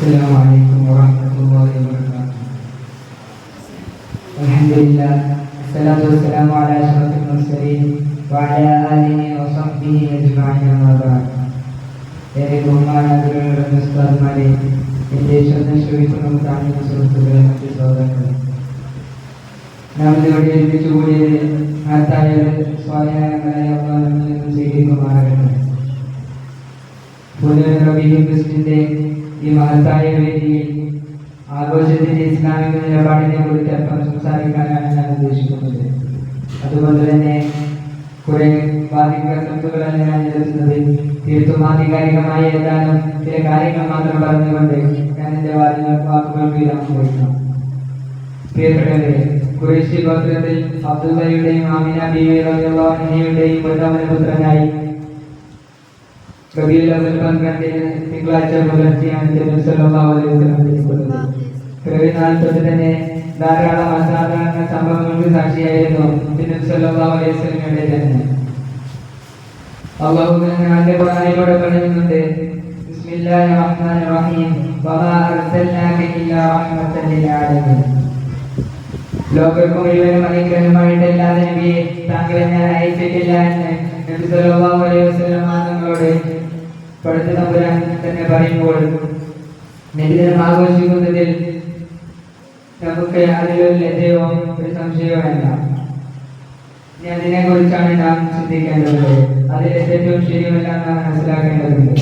السلام عليكم ورحمة الله وبركاته. الحمد لله والصلاة والسلام على أشرف المرسلين وعلى آله وصحبه أجمعين أما بعد. ഏറെ ബഹുമാനാദരവുള്ള ഉസ്താദുമാരെ, എൻ്റെ ശബ്ദം ശ്രവിക്കുന്ന താഴ്ന്ന സുഹൃത്തുക്കളെ, മറ്റ് സഹോദരങ്ങളെ, നാം ഇവിടെ ഒരുമിച്ച് കൂടിയത് മഹത്തായ സ്വാധീനങ്ങളായ അള്ളാഹുവിൽ സ്വീകരിക്കുമാറാകട്ടെ. ക്രിസ്റ്റിന്റെ ഈ മഹത്തായ വേദിയിൽ ആഘോഷത്തിന്റെ ഇസ്ലാമിക നിലപാടിനെ കുറിച്ച് അല്പം സംസാരിക്കാനാണ് ഞാൻ ഉദ്ദേശിക്കുന്നത്. അതുകൊണ്ട് തന്നെ കുറെ വാദികളല്ല ഞാൻ എഴുതുന്നത്. തീർത്തും ആധികാരികമായ ഏതാനും ചില കാര്യങ്ങൾ മാത്രം പറഞ്ഞുകൊണ്ട് ഞാൻ എന്റെ വാക്കുകൾ വിരാമം കൊടുക്കണം. പ്രിയപ്പെട്ടവരെ, ഖുറൈശി ഗോത്രത്തിൽ അബ്ദുള്ളയുടെയും ആമിന ബീവിയുടെയും പുത്രനായി റബീഉൽ അവ്വൽ 12 തിങ്കളാഴ്ച പുലർച്ചെയാണ് നബി സല്ലല്ലാഹു അലൈഹി വസല്ലം ജനിക്കുന്നത്. പിറവിനാൾ തൊട്ട് തന്നെ ധാരാളം അസാധാരണ സംഭവങ്ങൾക്ക് സാക്ഷിയായിരുന്നു നബി സല്ലല്ലാഹു അലൈഹി വസല്ലമയുടെ ജനനം. അല്ലാഹു തആല ഖുർആനിലൂടെ പറയുന്നുണ്ട്, ബിസ്മില്ലാഹിർ റഹ്മാനിർ റഹീം, വമാ അർസൽനാക ഇല്ലാ റഹ്മത്തൻ ലിൽ ആലമീൻ. ലോകർക്ക് മുഴുവനും അനുഗ്രഹമായിട്ടല്ലാതെ നബിയെ താങ്കളെ ഞാൻ അയച്ചിട്ടില്ല എന്ന് നബി സല്ലല്ലാഹു അലൈഹി വസല്ലം തങ്ങളോട് പടച്ച തമ്പുരാൻ തന്നെ പറയുമ്പോൾ നബിദിനം ആഘോഷിക്കുന്നതിൽ നമുക്ക് അതിലൊരു ലജ്ജയോ ഒരു സംശയമോ വേണ്ട. ഇനി അതിനെ കുറിച്ചാണ് നാം ചിന്തിക്കേണ്ടത്. അതിൽ ഏറ്റവും ശരിയുമല്ല നാം മനസ്സിലാക്കേണ്ടതുണ്ട്.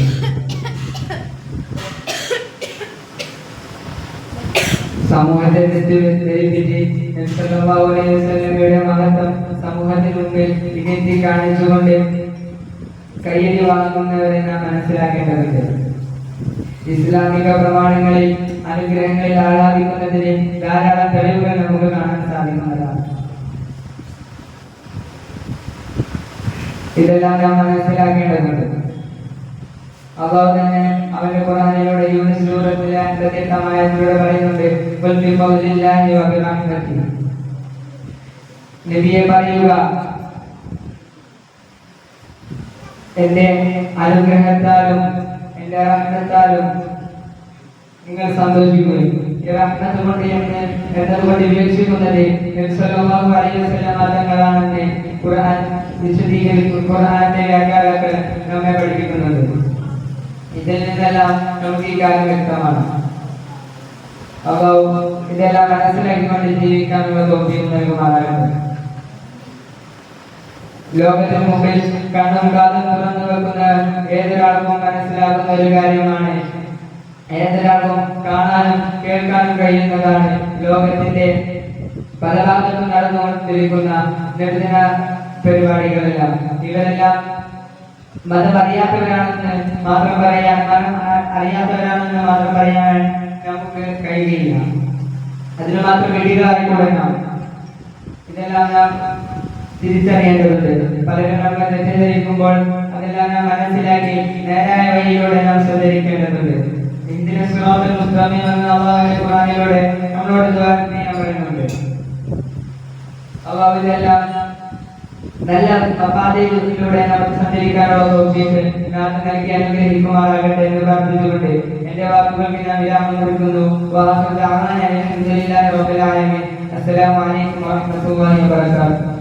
സമൂഹത്തെ തെറ്റിദ്ധരിപ്പിച്ച് സല്ലല്ലാഹു അലൈഹി വസല്ലമയുടെ മഹത്വം സമൂഹത്തിന് മുമ്പിൽ ഇകഴ്ത്തി കാണിച്ചുകൊണ്ട് കയ്യടി വാങ്ങുന്നവരെ നാം മനസ്സിലാക്കേണ്ടതുണ്ട്. ഇസ്ലാമിക പ്രമാണങ്ങളിൽ അനുഗ്രഹങ്ങളിൽ ആരാധിക്കുന്നതിന് ധാരാളം തെളിവുകൾ നമുക്ക് കാണാൻ സാധിക്കുന്നതാണ്. ഇതെല്ലാം നാം മനസ്സിലാക്കേണ്ടതുണ്ട്. അല്ലാഹു തന്നെ അവന്റെ ഖുർആനിലൂടെ യൂനുസ് സൂറത്തിലെ 58-ാം ആയത്തിലൂടെ പറയുന്നുണ്ട്, ഖുൽ ബിഫദ്ലില്ലാഹി വബിറഹ്മതിഹി. നബിയെ പറയുക, എന്റെ അനുഗ്രഹത്താലും എന്റെ റഹ്മത്താലും നിങ്ങൾ സന്തോഷിക്കുകയും ഈ റഹ്മത്ത് കൊണ്ട് എന്നതുകൊണ്ട് വീക്ഷിക്കുന്നത് നബി സല്ലല്ലാഹു അലൈഹി വസല്ലം തങ്ങളാണെന്ന് ഖുർആൻ വിശദീകരിക്കും. ഖുർആന്റെ വ്യാഖ്യാതാക്കൾ നമ്മെ പഠിപ്പിക്കുന്നുണ്ട്. ഇതിൽ നിന്നെല്ലാം നമുക്ക് ഈ കാര്യം വ്യക്തമാണ്. അപ്പോൾ ഇതെല്ലാം മനസ്സിലാക്കിക്കൊണ്ട് ജീവിക്കാനുള്ള തോഫീക്ക് നൽകുമാറാകട്ടെ. ലോകത്തിന് മുമ്പിൽ കണ്ണും കാതും തുറന്നു വെക്കുന്ന ഏതൊരാൾക്കും മനസ്സിലാകുന്ന ഒരു കാര്യമാണ്, ഏതൊരാൾക്കും കാണാനും കേൾക്കാനും കഴിയുന്നതാണ് ലോകത്തിന്റെ പല ഭാഗത്തും നടന്നുകൊണ്ടിരിക്കുന്ന നബിദിന പരിപാടികളെല്ലാം. ഇവരെല്ലാം മതം അറിയാത്തവരാണെന്ന് മാത്രം പറയാൻ നമുക്ക് കഴിയില്ല. അതിന് മാത്രം വെടികാറിക്കൊടുക്കണം. ഇതെല്ലാം നാം തിരിച്ചറിയേണ്ടതുണ്ട്. പലരും നമ്മൾ തെറ്റിദ്ധരിക്കുമ്പോൾ അതെല്ലാം നാം മനസ്സിലാക്കി നേരായ വഴിയിലൂടെ നാം സഞ്ചരിക്കേണ്ടതുണ്ട്. ഇന്ത്യൻ സിറാത്തുൽ മുസ്തഖീം എന്ന അല്ലാഹുവിന്റെ ഖുർആനിലൂടെ നമ്മളോട് ദുആ ചെയ്യാൻ പറയുന്നുണ്ട്. അല്ലാഹു ഇതെല്ലാം നല്ല പാതയിലൂടെ നമുക്ക് സഞ്ചരിക്കാനുള്ള തൗഫീഖ് നൽകി അനുഗ്രഹിക്കുമാറാകട്ടെ എന്ന് പ്രാർത്ഥിച്ചുകൊണ്ട് എന്റെ വാക്കുകൾക്ക് ഞാൻ വിരാമം കൊടുക്കുന്നു. അസ്സലാമു അലൈക്കും വറഹ്മത്തുള്ളാഹി വബറകാതുഹു.